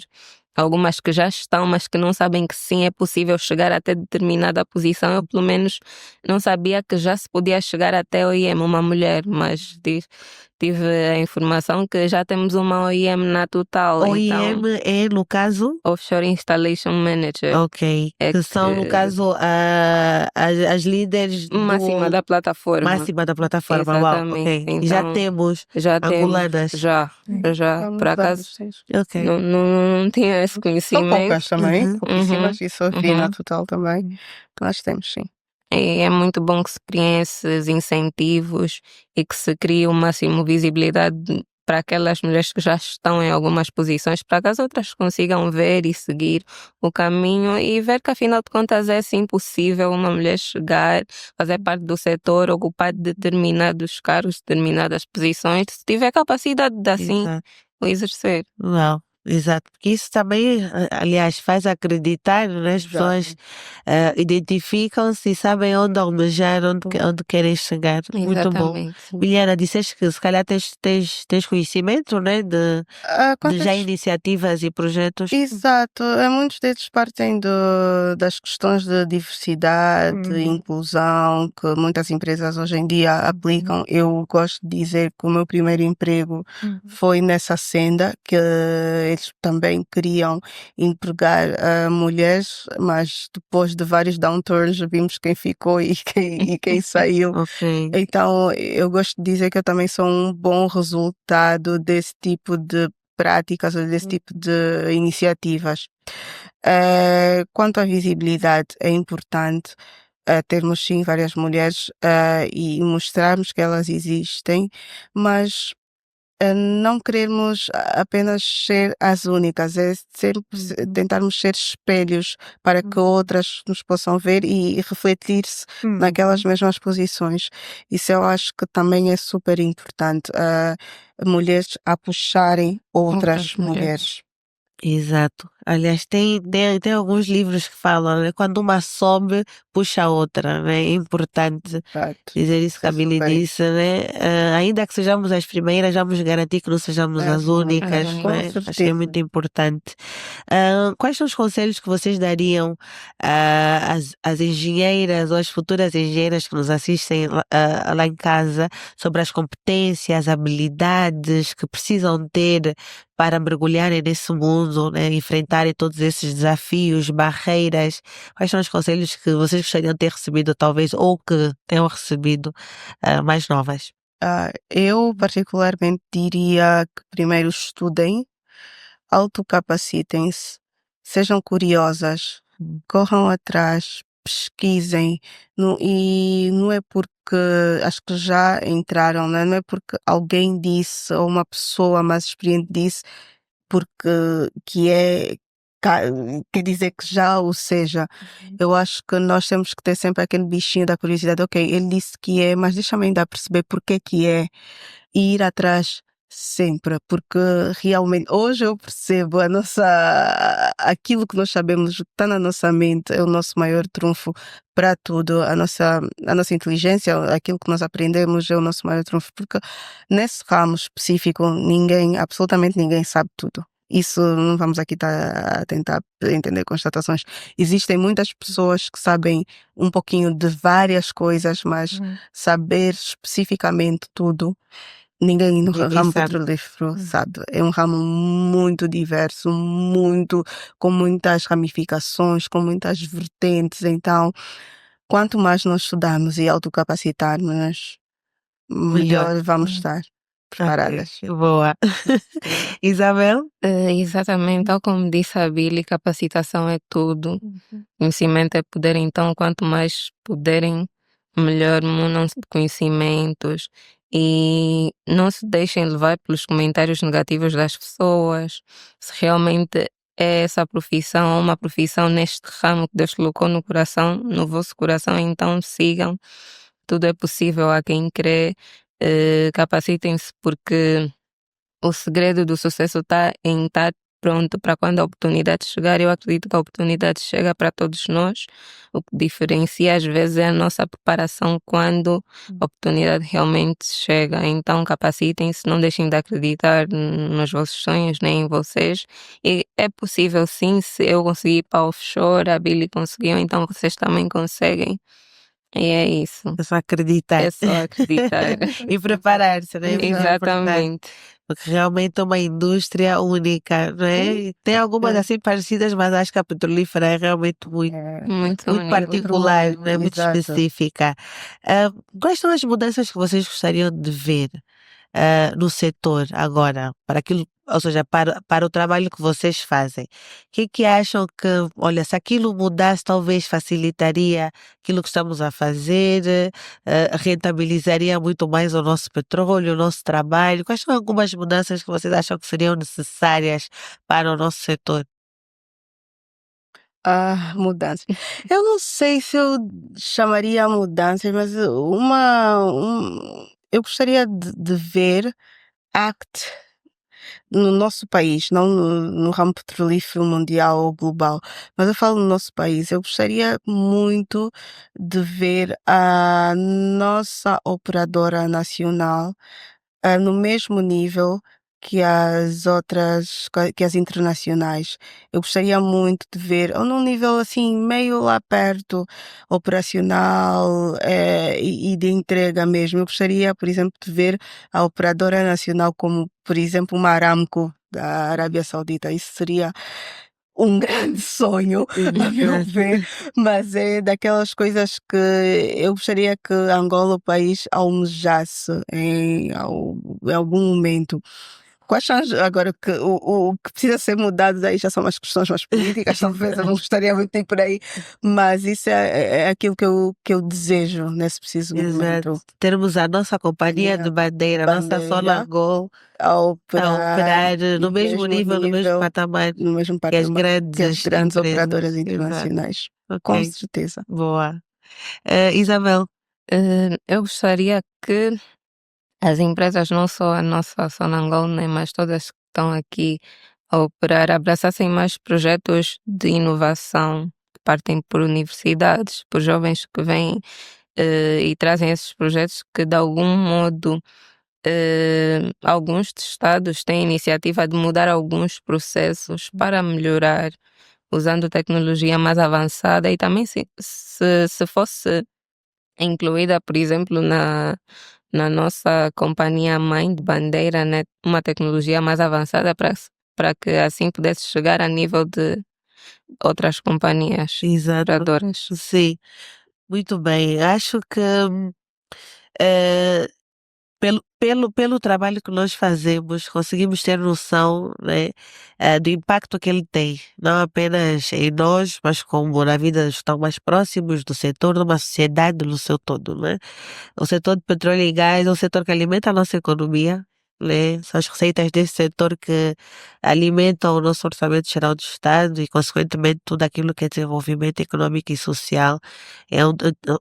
algumas que já estão, mas que não sabem que sim, é possível chegar até determinada posição. Eu pelo menos não sabia que já se podia chegar até OIM, uma mulher, mas tive a informação que já temos uma OIM na Total. OIM então, é, no caso, Offshore Installation Manager. ok, É que são, no que- caso, as líderes máxima da plataforma. máxima da plataforma. Uau, Exatamente. ok. E Então, já temos já angolanas. temos, já, por acaso, Ok. não tinha esse São conhecimento. poucas também, Uhum. pouquíssimas, isso eu vi Uhum. na Total também. Nós temos, sim. E é muito bom que se criem esses incentivos e que se crie o máximo visibilidade para aquelas mulheres que já estão em algumas posições, para que as outras consigam ver e seguir o caminho e ver que afinal de contas é sim possível uma mulher chegar, fazer parte do setor, ocupar determinados cargos, determinadas posições, se tiver capacidade de assim Exato. o exercer. Uau, exato. Porque isso também, aliás, faz acreditar, né? As Exato. pessoas identificam-se e sabem onde almejar, onde querem chegar. Muito bom. Exatamente. sim. Miliana, disseste que se calhar tens conhecimento, né? De já Quantas iniciativas e projetos. Exato, muitos deles partem das questões de diversidade, inclusão, que muitas empresas hoje em dia aplicam. Eu gosto de dizer que o meu primeiro emprego foi nessa senda, que eles também queriam empregar mulheres, mas depois de vários downturns vimos quem ficou e quem saiu. Ok. Então, eu gosto de dizer que eu também sou um bom resultado desse tipo de práticas ou desse tipo de iniciativas. Quanto à visibilidade, é importante termos sim várias mulheres e mostrarmos que elas existem, mas não querermos apenas ser as únicas, é sempre tentarmos ser espelhos para que outras nos possam ver e refletir-se naquelas mesmas posições. Isso eu acho que também é super importante, mulheres a puxarem outras Outras mulheres. mulheres. Exato. Aliás, tem alguns livros que falam, né? Quando uma sobe, puxa a outra, né? É importante Exato. dizer isso que a Isso Billy bem. disse, né? Ainda que sejamos as primeiras, vamos garantir que não sejamos as únicas, únicas. Com né? Acho que é certeza. muito importante. Quais são os conselhos que vocês dariam às engenheiras ou às futuras engenheiras que nos assistem lá em casa sobre as competências, habilidades que precisam ter para mergulharem nesse mundo, né? Enfrentarem todos esses desafios, barreiras? Quais são os conselhos que vocês gostariam de ter recebido, talvez, ou que tenham recebido mais novas? Eu particularmente diria que primeiro estudem, autocapacitem-se, sejam curiosas, corram atrás, pesquisem, e não é porque acho que já entraram, né? Não é porque alguém disse ou uma pessoa mais experiente disse porque que é ca- quer dizer que já o seja. Eu acho que nós temos que ter sempre aquele bichinho da curiosidade. Ok, ele disse que é, mas deixa-me ainda perceber porque que é e ir atrás sempre, porque realmente hoje eu percebo aquilo que nós sabemos, o que está na nossa mente é o nosso maior trunfo para tudo, a nossa inteligência, aquilo que nós aprendemos é o nosso maior trunfo, porque nesse ramo específico absolutamente ninguém sabe tudo. Isso não vamos aqui estar a tentar entender constatações. Existem muitas pessoas que sabem um pouquinho de várias coisas, mas saber especificamente tudo, ninguém no Ninguém ramo sabe. petrolífero sabe. É um ramo muito diverso, com muitas ramificações, com muitas vertentes. Então, quanto mais nós estudarmos e autocapacitarmos, melhor vamos estar preparadas. Ok, boa. Isabel? Exatamente, tal como disse a Billy, capacitação é tudo. Conhecimento é poder, então, quanto mais puderem, melhor munam-se de conhecimentos e não se deixem levar pelos comentários negativos das pessoas. Se realmente é essa profissão ou uma profissão neste ramo que Deus colocou no coração, no vosso coração, então sigam. Tudo é possível a quem crê. Capacitem-se porque o segredo do sucesso está em estar pronto para quando a oportunidade chegar. Eu acredito que a oportunidade chega para todos nós. O que diferencia às vezes é a nossa preparação quando a oportunidade realmente chega. Então capacitem-se, não deixem de acreditar nos vossos sonhos, nem em vocês. E é possível sim, se eu conseguir ir para a offshore, a Billy conseguiu, então vocês também conseguem. E é isso. É só acreditar. É só acreditar. E preparar-se, né? Isso é importante. Exatamente. Porque realmente é uma indústria única, não é? E tem algumas assim parecidas, mas acho que a petrolífera é realmente muito, Muito muito único. particular, né? Muito Exato. específica. Quais são as mudanças que vocês gostariam de ver no setor agora, para aquilo, ou seja, para o trabalho que vocês fazem? O que acham que, olha, se aquilo mudasse, talvez facilitaria aquilo que estamos a fazer, rentabilizaria muito mais o nosso petróleo, o nosso trabalho? Quais são algumas mudanças que vocês acham que seriam necessárias para o nosso setor? Mudança. Eu não sei se eu chamaria mudanças, mas eu gostaria de ver ACT no nosso país, não no ramo petrolífero mundial ou global, mas eu falo no nosso país. Eu gostaria muito de ver a nossa operadora nacional no mesmo nível que as outras, que as internacionais. Eu gostaria muito de ver, ou num nível assim, meio lá perto, operacional, e de entrega mesmo. Eu gostaria, por exemplo, de ver a operadora nacional como, por exemplo, uma Aramco da Arábia Saudita. Isso seria um grande sonho, a meu ver, mas é daquelas coisas que eu gostaria que Angola, o país, almejasse em algum momento. Quais são agora o que precisa ser mudado aí já são as questões mais políticas, talvez eu não gostaria muito de ir por aí, mas isso é aquilo que eu desejo nesse preciso Exato. momento. Termos a nossa companhia de bandeira, a nossa Sonangol, a a operar operar no mesmo nível, no mesmo patamar no mesmo que as patamar que as grandes grandes empresas. operadoras Exato. internacionais. Com Ok, certeza. boa. Isabel, Eu gostaria que as empresas, não só a nossa Sonangol, né, mas todas que estão aqui a operar, abraçassem mais projetos de inovação que partem por universidades, por jovens que vêm e trazem esses projetos que de algum modo alguns estados têm a iniciativa de mudar alguns processos para melhorar usando tecnologia mais avançada e também se fosse incluída, por exemplo, na nossa companhia mãe de bandeira, né, uma tecnologia mais avançada para que assim pudesse chegar a nível de outras companhias exato. operadoras. Sim, muito bem. Acho que eh, pelo trabalho que nós fazemos, conseguimos ter noção, né, do impacto que ele tem, não apenas em nós, mas como na vida dos que estão mais próximos do setor, numa sociedade no seu todo, né? O setor de petróleo e gás é um setor que alimenta a nossa economia, né? São as receitas desse setor que alimentam o nosso orçamento geral do Estado e, consequentemente, tudo aquilo que é desenvolvimento econômico e social.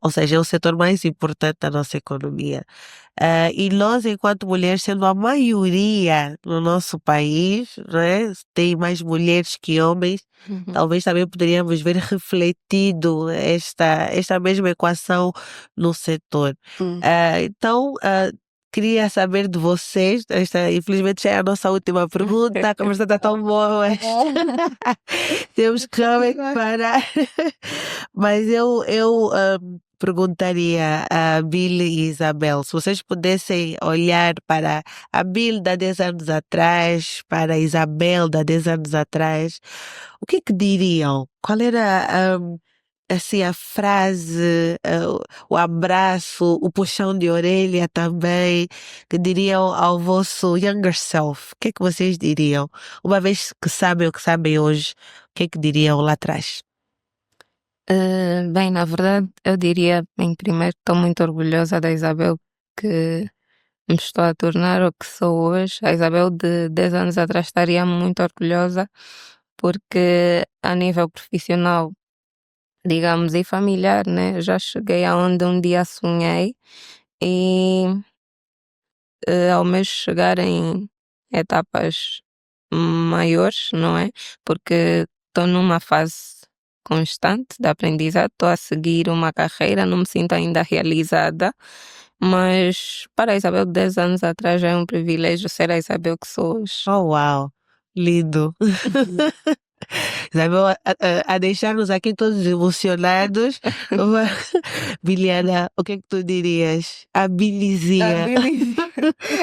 Ou seja, é o setor mais importante da nossa economia. E nós, enquanto mulheres, sendo a maioria no nosso país, né, tem mais mulheres que homens, Uhum. talvez também poderíamos ver refletido esta mesma equação no setor. Então, queria saber de vocês, infelizmente já é a nossa última pergunta, a conversa está tão boa, mas temos que realmente parar. Mas eu perguntaria a Bill e Isabel, se vocês pudessem olhar para a Bill de há 10 anos atrás, para a Isabel de há 10 anos atrás, o que diriam? Qual era assim a frase, o abraço, o puxão de orelha também, que diriam ao vosso younger self? O que é que vocês diriam? Uma vez que sabem o que sabem hoje, o que é que diriam lá atrás? Bem, na verdade, eu diria, em primeiro, estou muito orgulhosa da Isabel que me estou a tornar o que sou hoje. A Isabel de 10 anos atrás estaria muito orgulhosa porque a nível profissional, digamos, e familiar, né, já cheguei aonde um dia sonhei e almejo chegar em etapas maiores, não é? Porque estou numa fase constante de aprendizado, estou a seguir uma carreira, não me sinto ainda realizada, mas para a Isabel de 10 anos atrás já é um privilégio ser a Isabel que sou hoje. Oh, uau! Lindo! Isabel, a deixar-nos aqui todos emocionados. Biliana, o que é que tu dirias? A Bilizinha.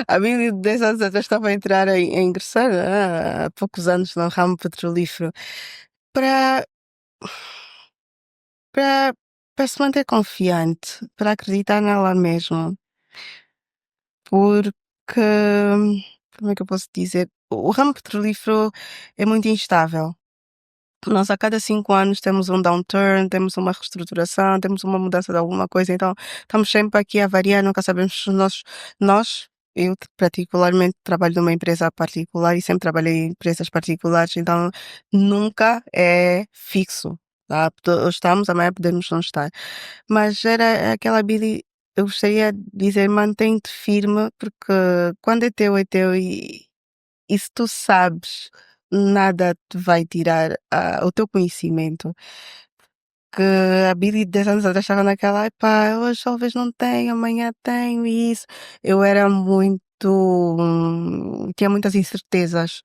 A Billy de 10 anos atrás estava a entrar a ingressar há poucos anos no ramo petrolífero para, para, para se manter confiante, para acreditar nela mesma, porque como é que eu posso dizer? O ramo petrolífero é muito instável. Nós a cada 5 anos temos um downturn, temos uma reestruturação, temos uma mudança de alguma coisa, então estamos sempre aqui a variar, nunca sabemos se eu particularmente trabalho numa empresa particular e sempre trabalhei em empresas particulares, então nunca é fixo, tá? Hoje estamos, amanhã podemos não estar. Mas era aquela eu gostaria de dizer, mantém-te firme, porque quando é teu e se tu sabes, nada te vai tirar o teu conhecimento. Que a Billy de 10 anos atrás estava naquela, epá, hoje talvez não tenho, amanhã tenho e isso. Eu era muito, tinha muitas incertezas.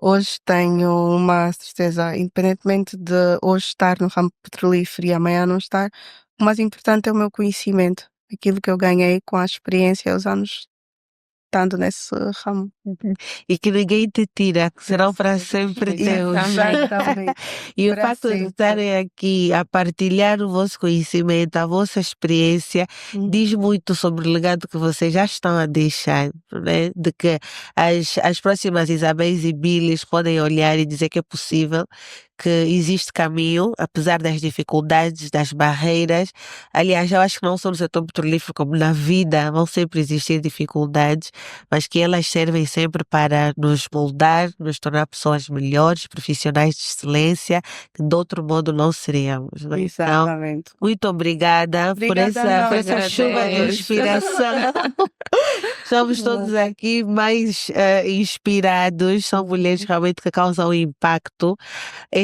Hoje tenho uma certeza, independentemente de hoje estar no ramo petrolífero e amanhã não estar, o mais importante é o meu conhecimento, aquilo que eu ganhei com a experiência, os anos estando nesse ramo. E que ninguém te tira, que serão para sempre teus. Exatamente. E o Para facto de sempre. estarem aqui a partilhar o vosso conhecimento, a vossa experiência, diz muito sobre o legado que vocês já estão a deixar, né? De que as próximas Isabéis e Billies podem olhar e dizer que é possível, que existe caminho, apesar das dificuldades, das barreiras. Aliás, eu acho que não só no setor petrolífero, como na vida, vão sempre existir dificuldades, mas que elas servem sempre para nos moldar, nos tornar pessoas melhores, profissionais de excelência, que de outro modo não seríamos. Né? Então, Exatamente. muito obrigada por Obrigada, por essa nós. chuva de Agradeço. inspiração. Estamos todos aqui mais inspirados, são mulheres realmente que causam impacto.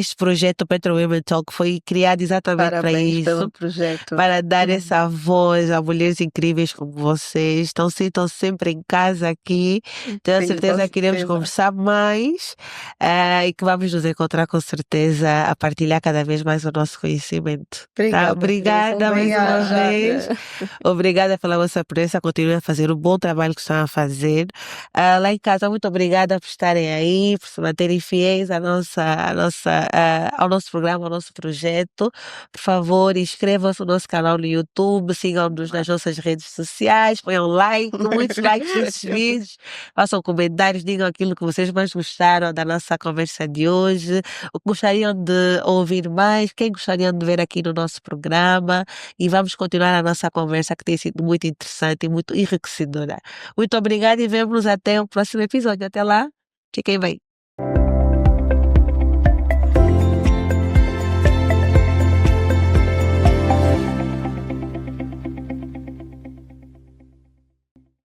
Este projeto Petro Women Talk foi criado exatamente para Parabéns isso, pelo projeto. para dar essa voz a mulheres incríveis como vocês. Então sintam sempre em casa aqui. Tenho Sim, certeza com que iremos certeza. conversar mais e que vamos nos encontrar com certeza a partilhar cada vez mais o nosso conhecimento. Tá? Obrigada mais uma Obrigada. vez. Obrigada pela vossa presença. Continuem a fazer o bom trabalho que estão a fazer. Lá em casa, muito obrigada por estarem aí, por se manterem fiéis ao nosso programa, ao nosso projeto. Por favor, inscrevam-se no nosso canal no YouTube, sigam-nos nas nossas redes sociais, ponham like, muitos likes nesses vídeos, façam comentários, digam aquilo que vocês mais gostaram da nossa conversa de hoje, o que gostariam de ouvir mais, quem gostariam de ver aqui no nosso programa, e vamos continuar a nossa conversa que tem sido muito interessante e muito enriquecedora. Muito obrigada e vemo-nos até o próximo episódio. Até lá, fiquem bem.